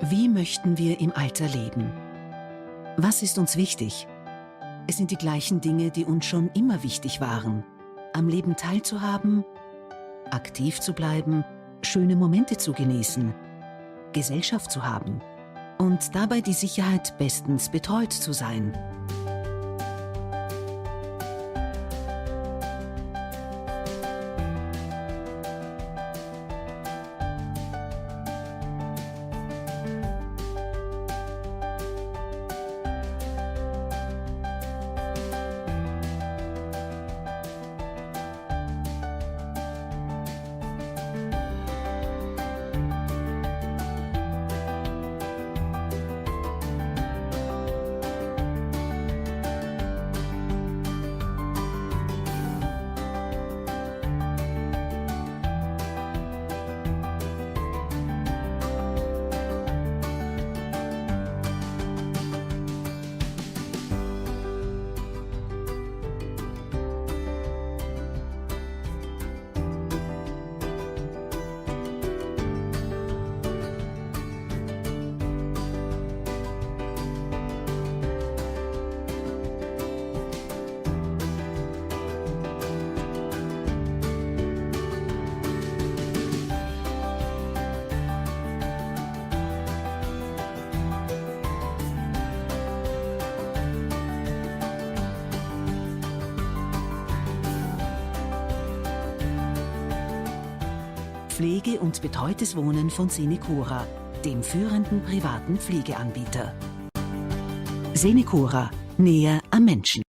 Wie möchten wir im Alter leben? Was ist uns wichtig? Es sind die gleichen Dinge, die uns schon immer wichtig waren. Am Leben teilzuhaben, aktiv zu bleiben, schöne Momente zu genießen, Gesellschaft zu haben und dabei die Sicherheit, bestens betreut zu sein. Pflege und betreutes Wohnen von Senecura, dem führenden privaten Pflegeanbieter. Senecura, näher am Menschen.